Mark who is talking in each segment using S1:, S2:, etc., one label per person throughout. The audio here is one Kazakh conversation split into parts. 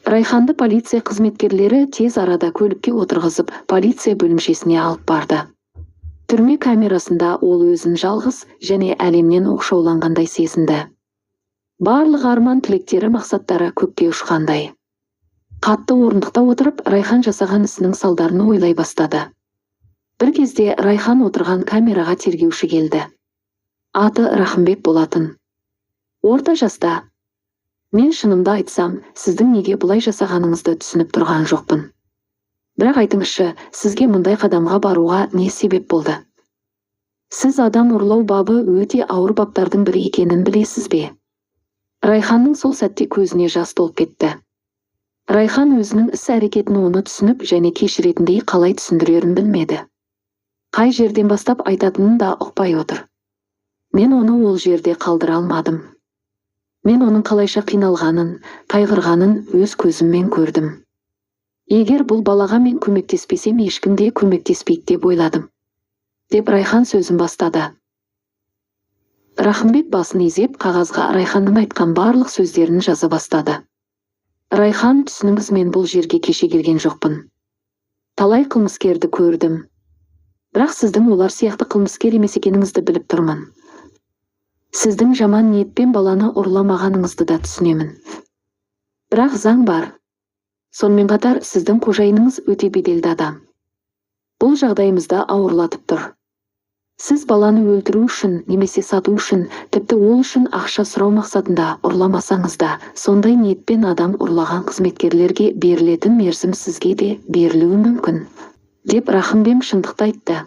S1: Райханды полиция қызметкерлері тез арада көлікке отырғызып, полиция бөлімшесіне алып барды. Түрме камерасында ол өзін жалғыз және әлемнен оқшауланғандай сезінді. Барлық арман тілектері мақсаттары көкке ұшқандай. Қатты орындықта отырып, Райхан жасаған ісінің салдарын ойлай бастады. Бір кезде Райхан отырған камераға тергеуші келді. Аты Рахымбек болатын. Орта жаста. Мен шынымды айтсам, сіздің неге бұлай жасағаныңызды түсініп тұрған жоқпын. Бірақ айтыңызшы, сізге мұндай қадамға баруға не себеп болды? Сіз адам ұрлау бабы өте ауыр баптардың бірі екенін білесіз бе? Райханның сол сәтте көзіне жас толып кетті. Райхан өзінің іс-әрекетін оны түсініп және кешіретіндей қалай түсіндірерін білмеді. Қай жерден бастап айтатынын да ұқпай отыр. Мен оны ол жерде қалдыра алмадым. Мен оның қалайша қиналғанын, қайғырғанын өз көзіммен көрдім. Егер бұл балаға мен көмектеспесем, ешкім де көмектеспейді деп ойладым. Деп Райхан сөзін бастады. Рахымбек басын изеп, қағазға Райханның айтқан барлық сөздерін жаза бастады. Райхан, түсініңіз, мен бұл жерге кеше келген жоқпын. Талай қылмыскерді көрдім. Бірақ сіздің олар сияқты қылмыскер емес екеніңізді біліп тұрмын. Сіздің жаман ниетпен баланы ұрламағаныңызды да түсінемін. Бірақ заң бар. Сонымен қатар сіздің қожайыныңыз өте беделді адам. Бұл жағдайымызда ауырлатып тұр. Сіз баланы өлтіру үшін немесе сату үшін, тіпті ол үшін ақша сұрау мақсатында ұрламасаңыз да, сондай ниетпен адам ұрлаған қызметкерлерге берілетін мерзім сізге де берілуі мүмкін, деп Рахымбек шындықты айтты.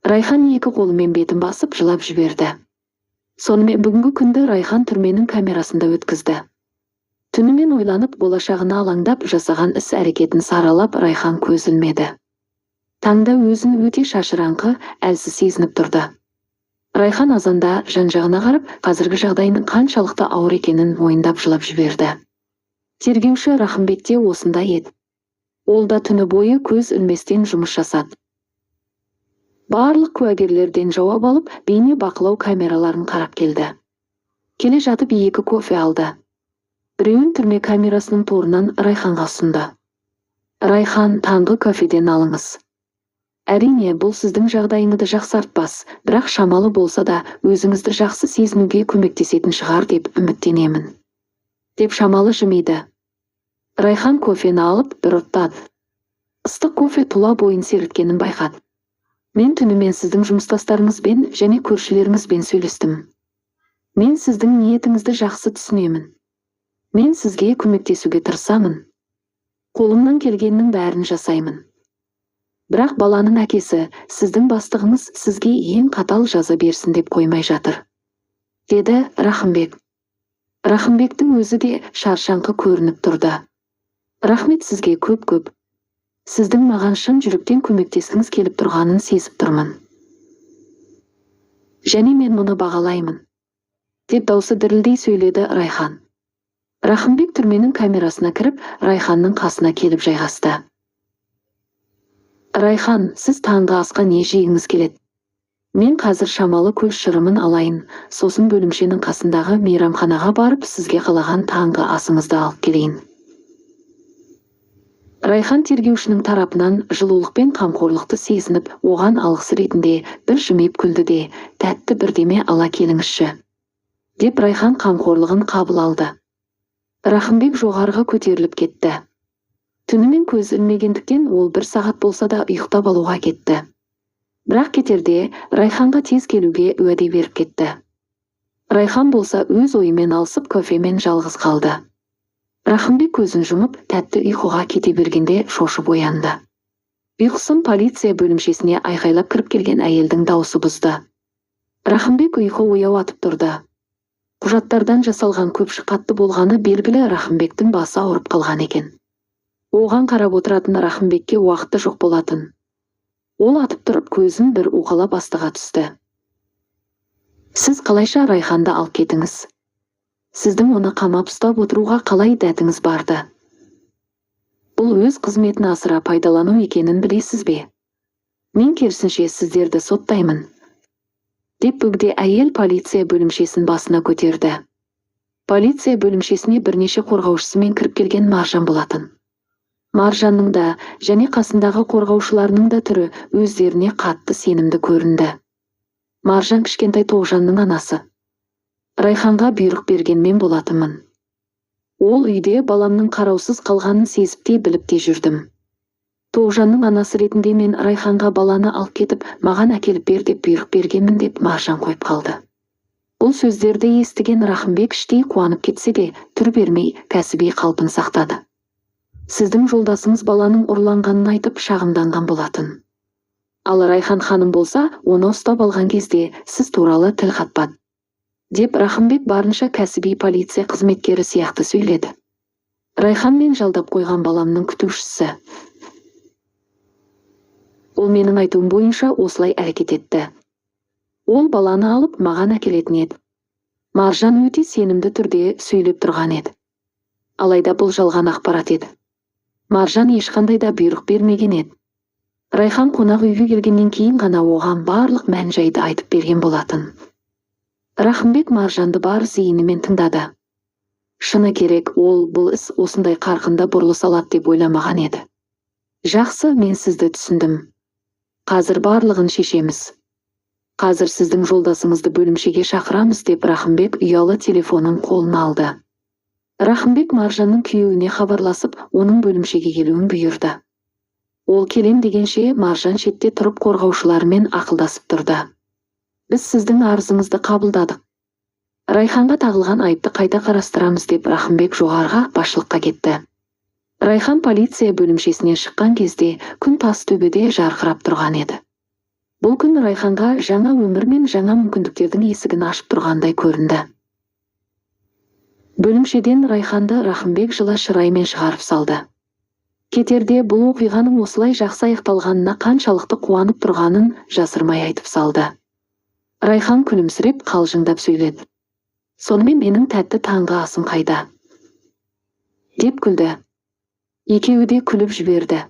S1: Райхан екі қолымен бетін басып жылап жіберді. Сонымен бүгінгі күнді Райхан түрменің камерасында өткізді. Түнімен ойланып, болашағына алаңдап, жасаған іс-әрекетін саралап, Райхан көз ілмеді. Таңда өзін өте шашыраңқы, әлсіз сезініп тұрды. Райхан азанда жан-жағына қарап, қазіргі жағдайының қаншалықты ауыр екенін мойындап жылап жіберді. Тергеуші Рахымбек те осында еді. Ол да түні бойы көз ілместен жұмыс жасады. Барлық куәгерлерден жауап алып, бейне бақылау камераларын қарап келді. Келе жатып екі кофе алды. Біреуін түрме камерасының торынан Райханға ұсынды. Райхан, таңғы кофеден алыңыз. Әрине, бұл сіздің жағдайыңызды жақсартпас, бірақ шамалы болса да өзіңізді жақсы сезінуге көмектесетін шығар деп үміттенемін. Деп шамалы жымиды. Райхан кофені алып бір ұрттады. Ыстық кофе тұла бойын сергіткенін байқады. Мен түнімен сіздің жұмыстастарыңызбен және көршілеріңізбен сөйлестім. Мен сіздің ниетіңізді жақсы түсінемін. Мен сізге көмектесуге тырысамын. Қолымнан келгеннің бәрін жасаймын. Бірақ баланың әкесі, сіздің бастығыңыз сізге ең қатал жаза берсін деп қоймай жатыр, деді Рахымбек. Рахымбектің өзі де шаршаңқы көрініп тұрды. Рахмет сізге көп-көп. Сіздің маған шын жүректен көмектескіңіз келіп тұрғанын сезіп тұрмын. Және мен мұны бағалаймын, деп даусы дірілдей сөйледі Райхан. Рахымбек түрменің камерасына кіріп, Райханның қасына келіп жайғасты. Райхан, сіз таңғы асқа не жегіңіз келеді? Мен қазір шамалы көз шырымын алайын, сосын бөлімшенің қасындағы мейрамханаға барып, сізге қалаған таңғы асыңызды алып келейін. Райхан тергеушінің тарапынан жылулық пен қамқорлықты сезініп, оған алғыс ретінде бір жымиып күлді де, тәтті бірдеме ала келіңізші, деп Райхан қамқорлығын қабыл алды. Рахымбек жоғарыға көтеріліп кетті. Түнімен көз ілмегендіктен ол бір сағат болса да ұйықтап алуға кетті. Бірақ кетерде Райханға тез келуге уәде беріп кетті. Райхан болса өз ойымен алысып кофемен жалғыз қалды. Рахымбек көзін жұмып, тәтті ұйқыға кете бергенде шошып оянды. Ұйқысын полиция бөлімшесіне айқайлап кіріп келген әйелдің дауысы бұзды. Рахымбек ұйқы ояу атып тұрды. Құжаттардан жасалған көпшік қатты болғаны белгілі, Рахымбектің басы ауырып қалған екен. Оған қарап отыратын Рахымбекке уақыты жоқ болатын. Ол атып тұрып көзін бір уқалап астыға түсті. Сіз қалайша Райханды алып кетіңіз? Сіздің оны қамап ұстап отыруға қалай дәтіңіз барды? Бұл өз қызметін асыра пайдалану екенін білесіз бе? Мен керісінше сіздерді соттаймын, деп бөгде әйел полиция бөлімшесін басына көтерді. Полиция бөлімшесіне бірнеше қорғаушысымен кіріп келген Маржан болатын. Маржанның да және қасындағы қорғаушыларының да түрі өздеріне қатты сенімді көрінді. Маржан кішкентай Тоғжанның анасы. Райханға бұйрық берген мен болатынмын. Ол үйде баламның қараусыз қалғанын сезіп те біліп те жүрдім. Тоғжанның анасы ретінде мен Райханға баланы алып кетіп, маған әкеліп бер деп бұйрық бергенмін деп Маржан қойып қалды. Бұл сөздерді естіген Рахымбек іштей қуанып кетсе де, түр бермей кәсіби қалпын сақтады. Сіздің жолдасыңыз баланың ұрланғанын айтып шағымданған болатын. Ал Райхан ханым болса, оны ұстап алған кезде сіз туралы тіл қатпады, деп Рахымбек барынша кәсіби полиция қызметкері сияқты сөйледі. Райхан мен жалдап қойған баламның күтушісі. Ол менің айтуым бойынша осылай әрекет етті. Ол баланы алып маған әкелетін еді. Маржан өте сенімді түрде сөйлеп тұрған еді. Алайда бұл жалған ақпарат еді. Маржан ешқандай да бұйрық бермеген еді. Райхан қонақ үйге келгеннен кейін ғана оған барлық мән-жайды айтып берген болатын. Рахымбек Маржанды бар зейінімен тыңдады. Шыны керек, ол бұл іс осындай қарқында бұрылыс алады деп ойламаған еді. Жақсы, мен сізді түсіндім. Қазір барлығын шешеміз. Қазір сіздің жолдасыңызды бөлімшеге шақырамыз деп Рахымбек ұялы телефонын қолына алды. Рахымбек Маржанның күйеуіне хабарласып, оның бөлімшеге келуін бұйырды. Ол келем дегенше Маржан шетте тұрып қорғаушылармен ақылдасып тұрды. Біз сіздің арызыңызды қабылдадық. Райханға тағылған айыпты қайта қарастырамыз деп Рахымбек жоғарғы басшылыққа кетті. Райхан полиция бөлімшесінен шыққан кезде күн тас төбеде жарқырап тұрған еді. Бұл күн Райханға жаңа өмір мен жаңа мүмкіндіктердің есігін ашып тұрғандай көрінді. Бөлімшеден Райханды Рахымбек жылы шыраймен шығарып салды. Кетерде бұл оқиғаның осылай жақсы аяқталғанына қаншалықты қуанып тұрғанын жасырмай айтып салды. Райхан күлімсіреп қалжыңдап сөйледі. Сонымен менің тәтті таңғы асым қайда? Деп күлді. Екеуі де күліп жіберді.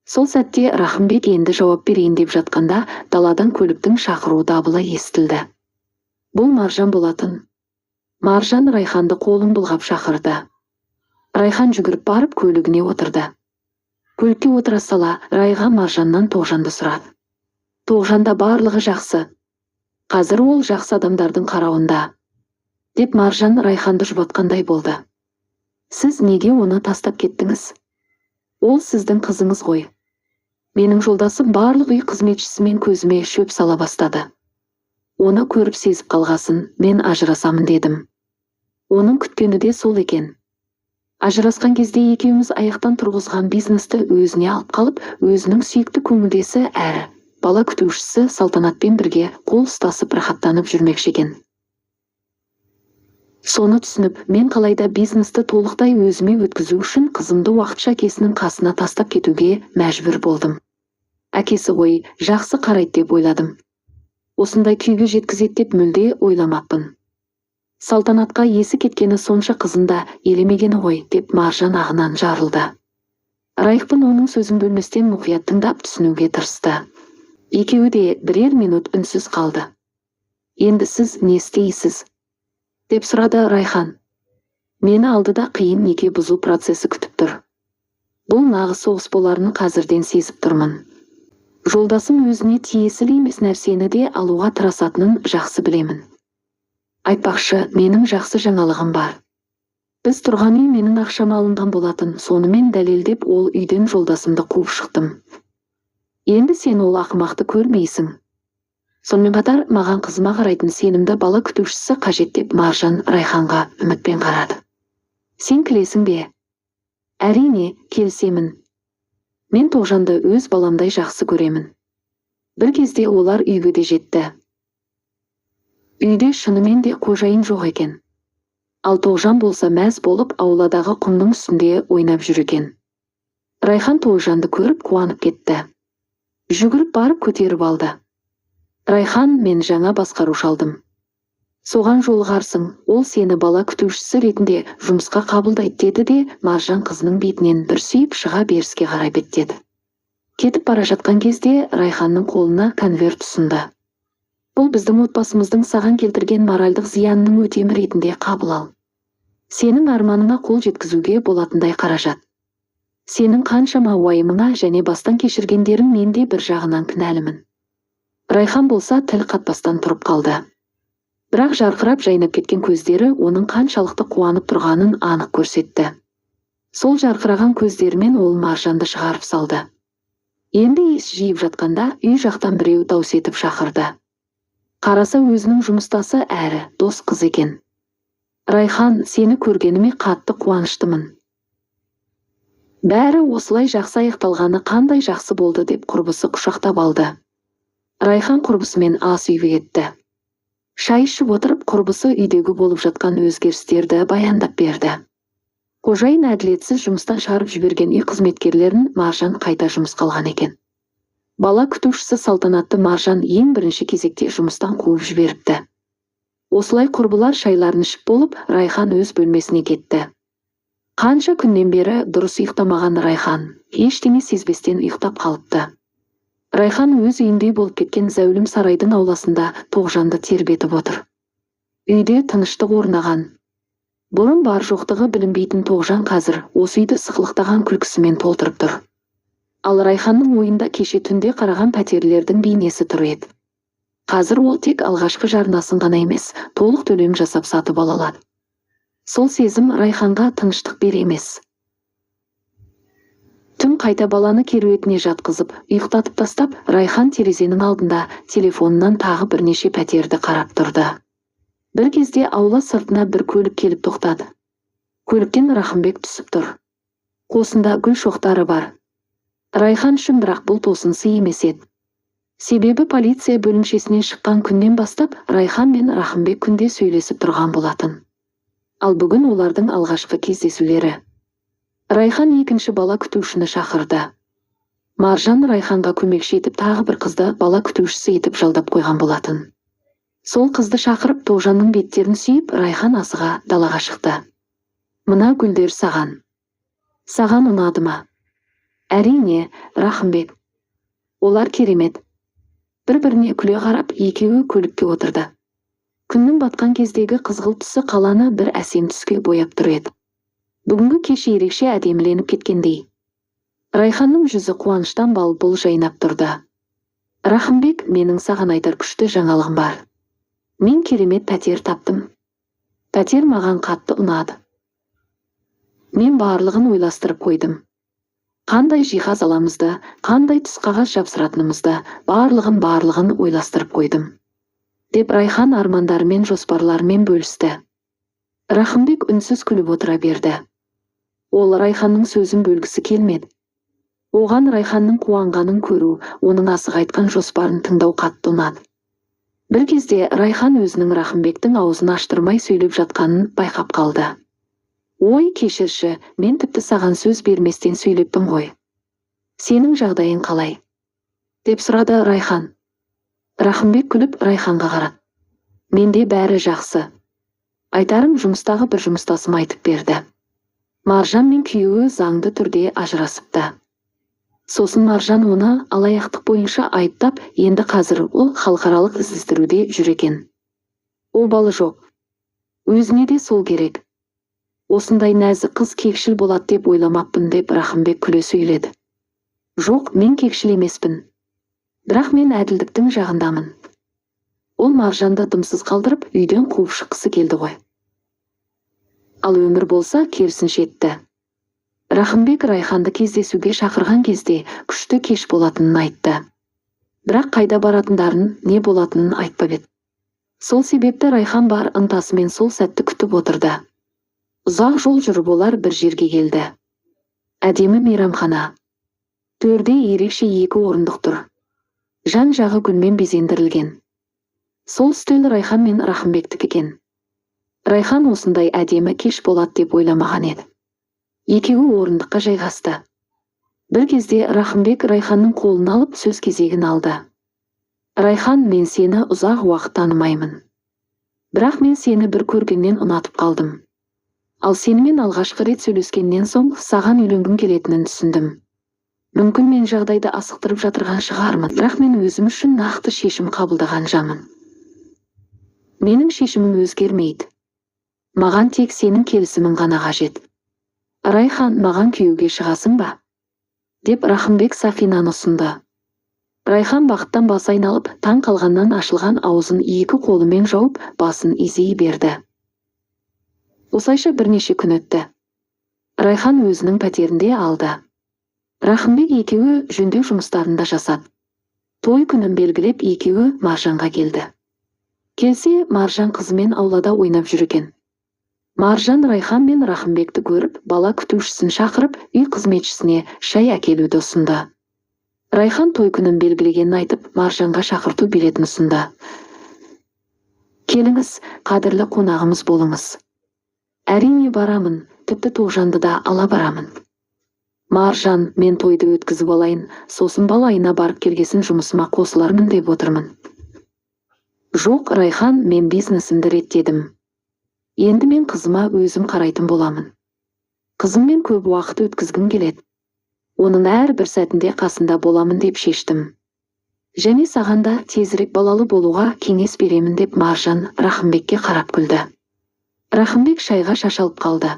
S1: Сол сәтте Рахымбек енді жауап берейін деп жатқанда даладан көліктің шақыру дабылы естілді. Бұл Маржан болатын. Маржан Райханды қолын бұлғап шақырды. Райхан жүгіріп барып көлігіне отырды. Көлікке отыра сала Райға Маржаннан Тоғжанды сұрады. Тоғжанда барлығы жақсы. Қазір ол жақсы адамдардың қарауында. Деп Маржан Райханды жұбатқандай болды. Сіз неге оны тастап кеттіңіз? Ол сіздің қызыңыз ғой. Менің жолдасым барлық үй қызметшісімен көзіме шөп сала бастады. Оны көріп сезіп қалғасын, мен ажырасамын дедім. Оның күткені де сол екен. Ажырасқан кезде екеуміз аяқтан тұрғызған бизнесті өзіне алып қалып, өзінің сүйікті көңілдесі әрі бала күтушісі Салтанатпен бірге қол ұстасып рахаттанып жүрмекші екен. Соны түсініп, мен қалайда бизнесті толықтай өзіме өткізу үшін қызымды уақытша әкесінің қасына тастап кетуге мәжбүр болдым. Әкесі ғой, жақсы қарайды деп ойладым. Осындай күйге жеткізеді деп мүлде ойламаппын. Салтанатқа есі кеткені сонша қызында елемегені ғой деп Маржан ағынан жарылды. Райықпын оның сөзін бөлместен мұқият тыңдап түсінуге тырысты. Екеуі де бірер минут үнсіз қалды. Енді сіз не істейсіз? Деп сұрады Райхан. Мені алдыда қиын неке бұзу процесі күтіп тұр. Бұл нағыз соғыс боларын қазірден сезіп тұрмын. Жолдасым өзіне тиесілі емес нәрсені де алуға тырысатынын жақсы білемін. Айтпақшы, менің жақсы жаңалығым бар. Біз тұрған үй менің ақшам алынған болатын, сонымен дәлелдеп ол үйден жолдасымды қуып шықтым. Енді сен ол ақымақты көрмейсің. Сонымен қатар маған қызыма қарайтын сенімді бала күтушісі қажет деп Маржан Райханға үмітпен қарады. Сен келесің бе? Әрине, келісемін. Мен Тоғжанды өз баламдай жақсы көремін. Бір кезде олар үйге де жетті. Үйде шынымен де қожайын жоқ екен. Ал Тоғжан болса мәз болып ауладағы құмның үстінде ойнап жүр екен. Райхан Тоғжанды көріп қуанып кетті. Жүгіріп барып көтеріп алды. Райхан, мен жаңа басқарушы алдым. Соған жолығарсың, ол сені бала күтушісі ретінде жұмысқа қабылдайды деді де Маржан қызының бетінен бір сүйіп шыға беріске қарай беттеді. Кетіп бара жатқан кезде Райханның қолына конверт ұсынды. Бұл біздің отбасымыздың саған келтірген моральдық зиянының өтемі ретінде қабыл ал. Сенің арманыңа қол жеткізуге болатындай қаражат. Сенің қаншама уайымыңа және бастан кешіргендерің менде бір жағынан кінәлімін. Райхан болса тіл қатпастан тұрып қалды. Бірақ жарқырап жайнап кеткен көздері оның қаншалықты қуанып тұрғанын анық көрсетті. Сол жарқыраған көздерімен ол Маржанды шығарып салды. Енді ес жиып жатқанда үй жақтан біреу дауыс етіп шақырды. Қараса өзінің жұмыстасы әрі дос қыз екен. Райхан, сені көргеніме қатты қуаныштымын. Бәрі осылай жақсы аяқталғаны қандай жақсы болды деп құрбысы құшақтап алды. Райхан құрбысымен ас үйге кетті. Шай ішіп отырып құрбысы үйдегі болып жатқан өзгерістерді баяндап берді. Қожайын әділетсіз жұмыстан шығарып жіберген үй қызметкерлерін Маржан қайта жұмысқа алған екен. Бала күтушісі Салтанатты Маржан ең бірінші кезекте жұмыстан қуып жіберіпті. Осылай құрбылар шайларын ішіп болып, Райхан өз бөлмесіне кетті. Қанша күннен бері дұрыс ұйықтамаған Райхан ештеңе сезбестен ұйықтап қалыпты. Райхан өз үйінде болып кеткен зәулім сарайдың ауласында Тоғжанды тербетіп отыр. Үйде тыныштық орнаған. Бұрын бар жоқтығы білінбейтін Тоғжан қазір осы үйді сықылықтаған күлкісімен толтырып тұр. Ал Райханның ойында кеше түнде қараған пәтерлердің бейнесі тұр еді. Қазір ол тек алғашқы жарнасын ғана емес, толық төлем жасап сатып ала алады. Сол сезім Райханға тыныштық бере емес. Түн қайта баланы керуетіне жатқызып, ұйықтатып тастап, Райхан терезенің алдында телефонынан тағы бірнеше пәтерді қарап тұрды. Бір кезде аула сыртына бір көлік келіп тоқтады. Көліктен Рахымбек түсіп тұр. Қосында гүл шоқтары бар. Райхан үшін бірақ бұл тосынсы емес еді. Себебі полиция бөлімшесінен шыққан күннен бастап Райхан мен Рахымбек күнде сөйлесіп тұрған болатын. Ал бүгін олардың алғашқы кездесулері. Райхан екінші бала күтушіні шақырды. Маржан Райханға көмекші етіп тағы бір қызды бала күтушісі етіп жалдап қойған болатын. Сол қызды шақырып Тоғжанның беттерін сүйіп, Райхан асыға далаға шықты. Мына гүлдер саған. Саған ұнады ма? Әрине, Рахымбек. Олар керемет. Бір-біріне күле қарап, екеуі көлікке отырды. Күннің батқан кездегі қызғылт түсі қаланы бір әсем түске бояп тұр еді. Бүгінгі кеш ерекше әдеміленіп кеткендей. Райханның жүзі қуаныштан бал-бұл жайнап тұрды. Рахымбек, менің саған айтар күшті жаңалығым бар. Мен керемет пәтер таптым. Пәтер маған қатты ұнады. Мен барлығын ойластырып қойдым. Қандай жиһаз аламызды, қандай түсқағаз жапсыратынымызды, барлығын ойластырып қойдым. Деп Райхан армандары мен жоспарларымен бөлісті. Рахымбек үнсіз күліп отыра берді. Ол Райханның сөзін бөлгісі келмеді. Оған Райханның қуанғанын көру, оның асық айтқан жоспарын тыңдау қатты ұнады. Бір кезде Райхан өзінің Рахымбектің аузын аштырмай сөйлеп жатқанын байқап қалды. Ой, кешірші, мен тіпті саған сөз берместен сөйлеппін ғой. Сенің жағдайың қалай? Деп сұрады Райхан. Рахымбек күліп Райханға қарады. Менде бәрі жақсы. Айтарым, жұмыстағы бір жұмыстасым айтып берді. Маржан мен күйеуі заңды түрде ажырасыпты. Сосын Маржан оны алаяқтық бойынша айыптап, енді қазір ол халықаралық іздестіруде жүр екен. Обалы жоқ. Өзіне де сол керек. Осындай нәзік қыз кекшіл болады деп ойламаппын деп Рахымбек күле сөйледі. Жоқ, мен кекшіл емеспін. Бірақ мен әділдіктің жағындамын. Ол Маржанды дымсыз қалдырып, үйден қуып шыққысы келді ғой. Ал өмір болса керісінше етті. Рахымбек Райханды кездесуге шақырған кезде күшті кеш болатынын айтты. Бірақ қайда баратындарын, не болатынын айтпап еді. Сол себепті Райхан бар ынтасымен сол сәтті күтіп отырды. Ұзақ жол жүріп олар бір жерге келді. Әдемі мейрамхана. Төрде ерекше 2 орындық тұр. Жан-жағы гүлмен безендірілген. Сол үстел Райхан мен Рахымбектікі екен. Райхан осындай әдемі кеш болады деп ойламаған еді. Екеуі орындыққа жайғасты. Бір кезде Рахымбек Райханның қолын алып сөз кезегін алды. Райхан, мен сені ұзақ уақыт танымаймын. Бірақ мен сені бір көргеннен ұнатып қалдым. Ал сенімен алғашқы рет сөйлескеннен соң саған үйленгім келетінін түсіндім. Мүмкін мен жағдайды асықтырып жатырған шығармын, бірақ мен өзім үшін нақты шешім қабылдаған жанмын. Менің шешімім өзгермейді. Маған тек сенің келісімің ғана қажет. Райхан, маған күйеуге шығасың ба? Деп Рахымбек Сафинаны ұсынды. Райхан бақыттан басы айналып, таң қалғаннан ашылған аузын екі қолымен жауып, басын изей берді. Осылайша бірнеше күн өтті. Райхан өзінің пәтерінде алды. Рахымбек екеуі жөндеу жұмыстарында жасады. Той күнін белгілеп екеуі Маржанға келді. Келсе, Маржан қызымен аулада ойнап жүр екен. Маржан Райхан мен Рахымбекті көріп, бала күтушісін шақырып, үй қызметшісіне шай әкелуді ұсынды. Райхан той күнін белгілегенін айтып, Маржанға шақырту билетін ұсынды. Келіңіз, қадірлі қонағымыз болыңыз. Әрине барамын, тіпті Тоғжанды да ала барамын. Маржан, мен тойды өткізіп алайын, сосын балайына барып келгесін жұмысыма қосылармын деп отырмын. Жоқ, Райхан, мен бизнесімді реттедім. Енді мен қызыма өзім қарайтын боламын. Қызыммен көп уақыт өткізгім келеді. Оның әрбір сәтінде қасында боламын деп шештім. Және саған да тезірек балалы болуға кеңес беремін деп Маржан Рахымбекке қарап күлді. Рахымбек шайға шашалып қалды.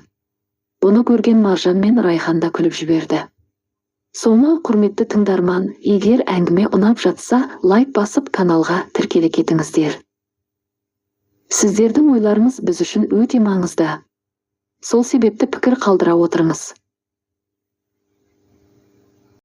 S1: Бұны көрген Маржан мен Райхан да күліп жіберді. Соңы, құрметті тыңдарман, егер әңгіме ұнап жатса, лайк басып каналға тіркеле кетіңіздер. Сіздердің ойларыңыз біз үшін өте маңызды. Сол себепті пікір қалдыра отырыңыз.